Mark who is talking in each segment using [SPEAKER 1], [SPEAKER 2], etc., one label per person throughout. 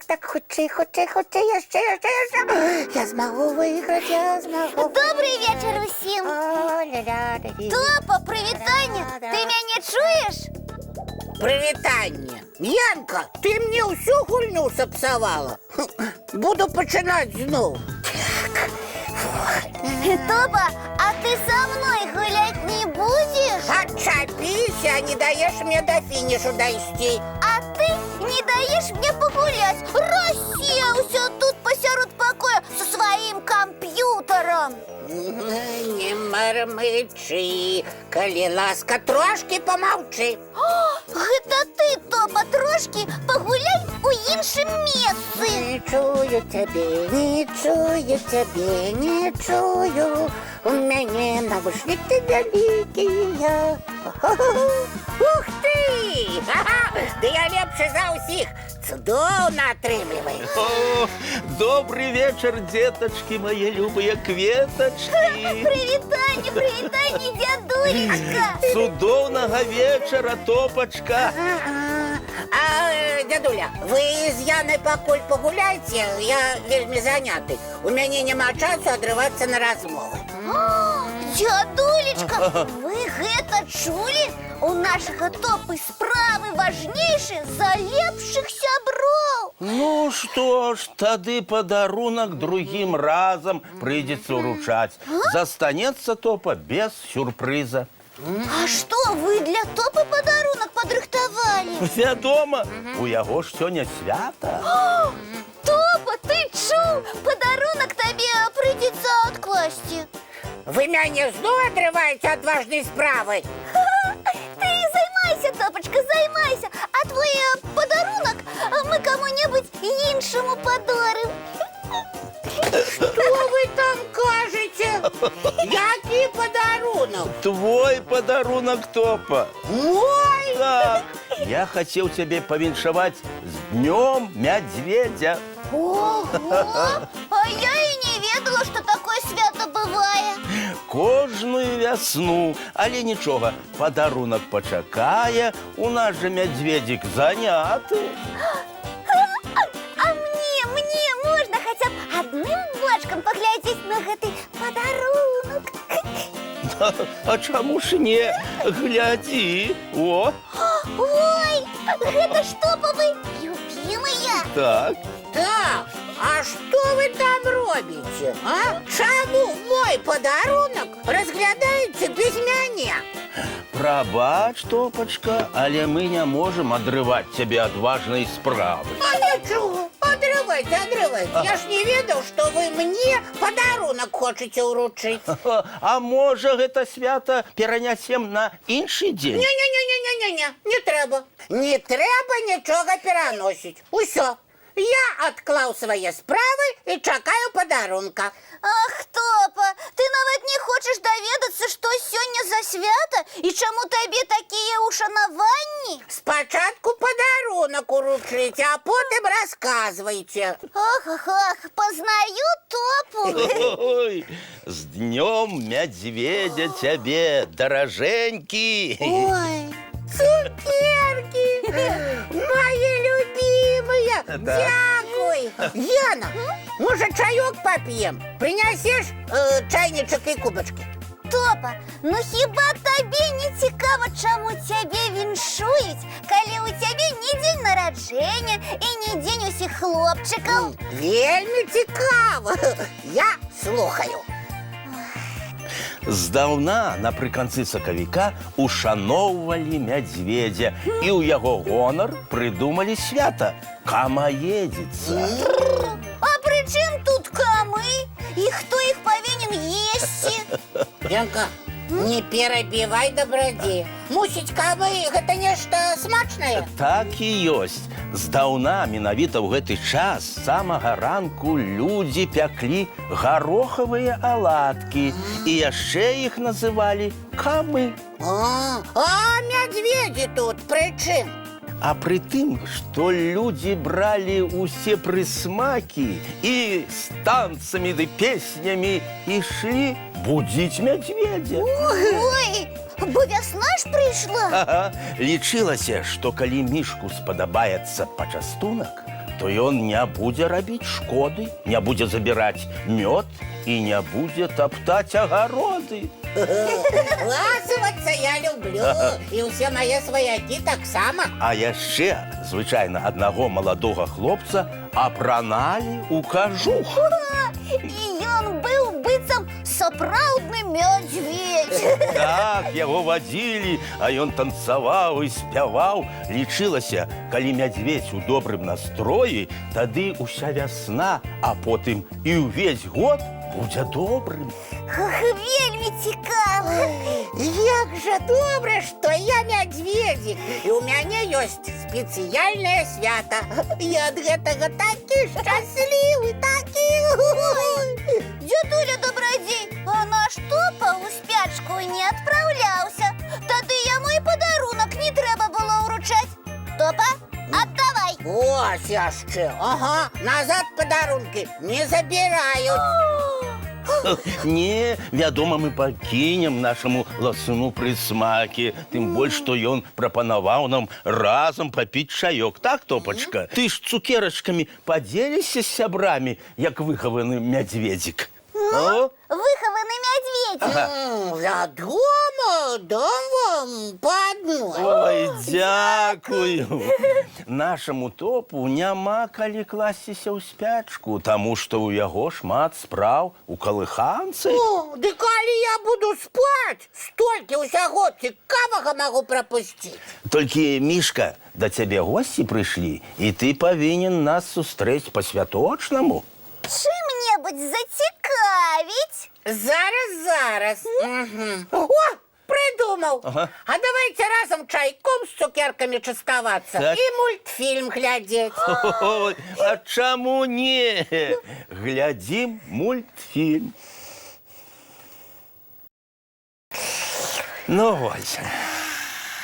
[SPEAKER 1] так, хутчэй, яшчэ. Я змагу выйграць, я змагу.
[SPEAKER 2] Добрый вечар усім. Топа, прывітанне, ты мяне чуеш?
[SPEAKER 1] Прывітанне. Янка, ты мне ўсю гульню сапсавала. Буду пачынаць зноў.
[SPEAKER 2] Топа, а ты со мной гулять не будешь?
[SPEAKER 1] Отчапися, не даешь мне до финишу дойти.
[SPEAKER 2] А ты не даешь мне погулять. Рассеялся тут посярод покоя со своим компьютером.
[SPEAKER 1] Не мармычи, коли ласка, трошки помолчи.
[SPEAKER 2] Гэта ты, Топа, трошки погуляй у іншым месцы.
[SPEAKER 1] Не чую тебе, не чую тебе, не чую. У мяне навушнікі вялікія. Ух ты! Да я лепшы за ўсіх. Цудоўна атрымліваю.
[SPEAKER 3] О, добрый вечер, деточки, мои любые кветочки.
[SPEAKER 2] Привітанне, дядулечка.
[SPEAKER 3] Цудоўнага вечера, Топочка.
[SPEAKER 1] Дядуля, вы з Янай пакуль пагуляйце, я вельмі заняты. У мяне няма часу адрывацца на размовы.
[SPEAKER 2] Дядулечка, вы гэта чулі? У нашага Топы справы важнейшыя за лепшых сяброў.
[SPEAKER 3] Ну что ж, тады подарунок другим разом придется уручать. Застанется Топа без сюрприза.
[SPEAKER 2] А што вы для Топы падарунак падрыхтавалі?
[SPEAKER 3] Вядома, у яго ж сёння свята.
[SPEAKER 2] Топа, ты чуў? Падарунак табе прыйдзецца адкласці.
[SPEAKER 1] Вы мяне зноў адрываеце ад важнай справы.
[SPEAKER 2] Ты займайся, Топочка, займайся. А твой падарунак мы каму-небудзь іншаму падарым.
[SPEAKER 1] Что вы там кажете? Який подарунок?
[SPEAKER 3] Твой подарунок, Топа.
[SPEAKER 1] Мой?
[SPEAKER 3] Так, я хотел тебе повіншаваць с Днем Медведя.
[SPEAKER 2] Ого! А я и не ведала, что такое свято бывае.
[SPEAKER 3] Кожную вясну, але нічога, подарунок пачакае, у нас же медведик заняты.
[SPEAKER 2] А мне можно хотя бы одним бочком поглядеть на гэты падарунок.
[SPEAKER 3] А чаму ж не? Глядзі, о!
[SPEAKER 2] Ой, гэта што па вы любимая?
[SPEAKER 3] Так.
[SPEAKER 1] Так, а что вы там робите? А? Чаму мой подарунок разглядаете без меня?
[SPEAKER 3] Прабач, Топочка, але мы не можем адрываць цябе ад важнай справы.
[SPEAKER 1] А ничего, отрывайте. Я ж не ведал, что вы мне подарунок хочете уручить.
[SPEAKER 3] А можа, гэта свята перанясем на іншы дзень?
[SPEAKER 1] Не трэба. Не трэба нічога пераносіць. Усё. Я адклаў свае справы і чакаю падарунка.
[SPEAKER 2] Ах, Топа, ты нават не хочаш даведацца, што сёння за свята і чаму табе такія ушанаванні?
[SPEAKER 1] Спачатку падарунак уручыць, а потым расказвайце.
[SPEAKER 2] Ох, пазнаю Топу.
[SPEAKER 3] Ой, с Днем Медведя тебе, дороженьки!
[SPEAKER 1] Ой, цукерки, мои любимые, дякуй. Яна, может, чаек попьем? Принесешь чайничек и кубочки?
[SPEAKER 2] Топа, ну хіба табе не цікава, чаму цябе віншуюць, калі ў цябе не дзень нараджэння і не дзень усіх хлопчыкаў?
[SPEAKER 1] Вельмі цікава. Я слухаю.
[SPEAKER 3] Здаўна напрыканцы сакавіка ушаноўвалі мядзведзя і ў яго гонар прыдумалі свята камаедзіца.
[SPEAKER 2] А пры чым тут камы? І хто іх павінен есці?
[SPEAKER 1] Янка, не перабівай добрадзея. Мусіць, камы гэта нешта смачнае?
[SPEAKER 3] Так і ёсць. Здаўна менавіта ў гэты час з самага ранку людзі пяклі гарохавыя аладкі і яшчэ іх называлі камы.
[SPEAKER 1] А мядзведзі тут пры чым?
[SPEAKER 3] А пры тым, што людзі бралі ўсе прысмакі і з танцамі ды песнямі ішлі будзіць мядзведзя.
[SPEAKER 2] Ой, бо вясна ж прыйшла.
[SPEAKER 3] Ага. Лічылася, што калі мішку спадабаецца пачастунак, то ён не будзе рабіць шкоды, не будзе забіраць мёд і не будзе таптаць агароды.
[SPEAKER 1] Ласавацца я люблю, і ўсе мае сваякі таксама.
[SPEAKER 3] А яшчэ, звычайна, аднаго маладога хлопца апраналі ў кажух.
[SPEAKER 2] І ён быў быццам сапраўдны мядзведзь.
[SPEAKER 3] Так, яго вадзілі, а ён танцаваў і спяваў. Лічылася, калі мядзведзь у добрым настроі, тады ўся вясна, а потым і ўвесь год будзе добрым.
[SPEAKER 2] Вельмі цікава.
[SPEAKER 1] Як жа добра, што я мядзведзік, і ў мяне ёсць спецыяльнае свята. Я ад гэтага такі шчаслівы, такі.
[SPEAKER 2] Дзядуля Добрадзей, а наш Топа ў спячку не адпраўляўся. Тады яму і падарунак не трэба было ўручаць. Топа, аддавай.
[SPEAKER 1] Ось яшчэ. Ага, назад падарункі не забіраюць.
[SPEAKER 3] Не, вядома, мы пакінем нашаму ласуну прысмакі. Тым больш, што ён прапанаваў нам разам папіць чаёк. Так, Топачка? Ты ж цукерачкамі падзелішся з сябрамі, як выхаваны мядзведзік.
[SPEAKER 2] Ну, выхаваны мядзведзік.
[SPEAKER 1] Вядома, дам вам па адной.
[SPEAKER 3] Ой, дзякую. Нашаму Топу няма калі класціся ў спячку, таму што ў яго шмат спраў у калыханцы.
[SPEAKER 1] О, ды калі я буду спаць, столькі ўсяго цікавага магу прапусціць.
[SPEAKER 3] Толькі, Мішка, да цябе госці прыйшлі, і ты павінен нас сустрэць па-святочнаму.
[SPEAKER 2] Чым-небудзь зацікавіць?
[SPEAKER 1] Зараз. О, придумал.
[SPEAKER 3] Ага.
[SPEAKER 1] А давайте разом чайком с цукерками частоваться
[SPEAKER 3] Так.
[SPEAKER 1] и мультфильм глядеть.
[SPEAKER 3] Ой, а чаму не? Глядзім мультфільм. Ну вось.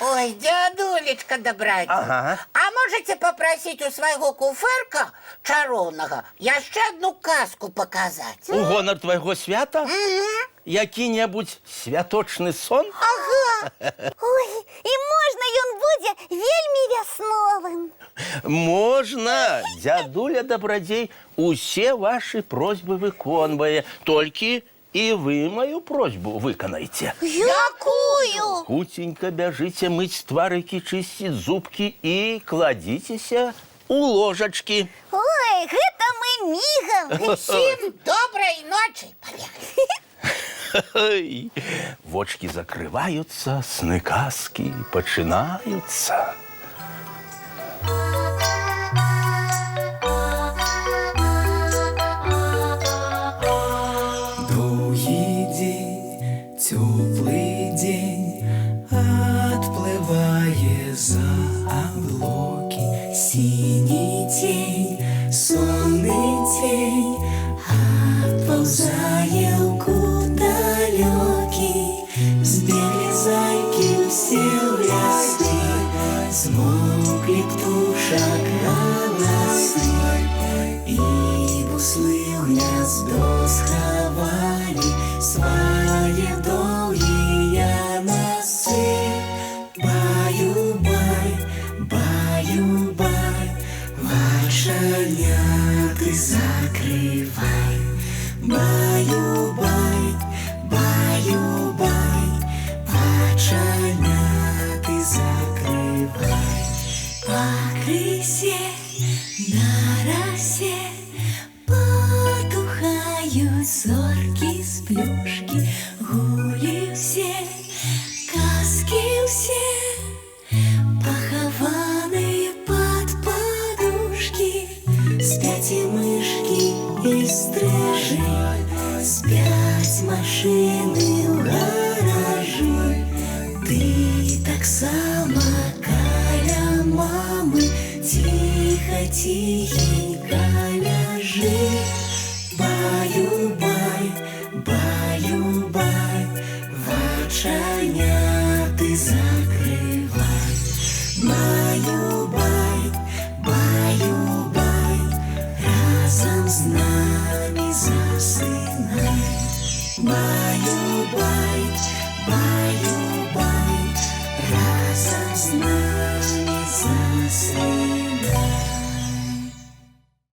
[SPEAKER 1] Ой, дядулечка Добрадзей,
[SPEAKER 3] Ага.
[SPEAKER 1] а можете попросить у своего куферка чароўнага яшчэ одну казку показать?
[SPEAKER 3] У гонар твайго свята? Які-небудзь святочны сон?
[SPEAKER 1] Ага.
[SPEAKER 2] Ой, і можна ён будзе вельмі вясновым.
[SPEAKER 3] Можна. Дзядуля Добрадзей усе вашы просьбы выконвае. Толькі і вы маю просьбу выканайце.
[SPEAKER 2] Якую?
[SPEAKER 3] Хуценька бяжыце мыць тварыкі, чысціць зубкі і кладзіцеся у ложачкі.
[SPEAKER 2] Ой, гэта мы мігам.
[SPEAKER 1] Всем доброй ночи.
[SPEAKER 3] Ой, вочки закрываются, сны казки пачынаюцца.
[SPEAKER 4] Доўгі дзень, цёплы дзень, адплывае за аблокі. Сіні цень, сонны цень, адпаўзае ў кут далёкі. Збеглі зайкі ўсе ў лясы, змоўклі птушак галасы, і буслы ў гняздо схавалі свае доўгія носы. Баю-бай, баю-бай, вачаняты закрывай. Баю-бай, баю-бай, вачаняты закрывай. Пакрысе на расе потухаюць зоркі з плюшкі. Гулі ўсе, казкі ўсе, пахаваныя пад падушкі. Спяць і мышкі, і стрыжы, спяць машыны ў гаражы. Ты таксама каля мамы ціха-ціхенька ляжы. Баю-бай, баю-бай, вачаняты закрывай. Баю-бай, баю-бай, разам з намі засынай. Баю-бай, баю-бай.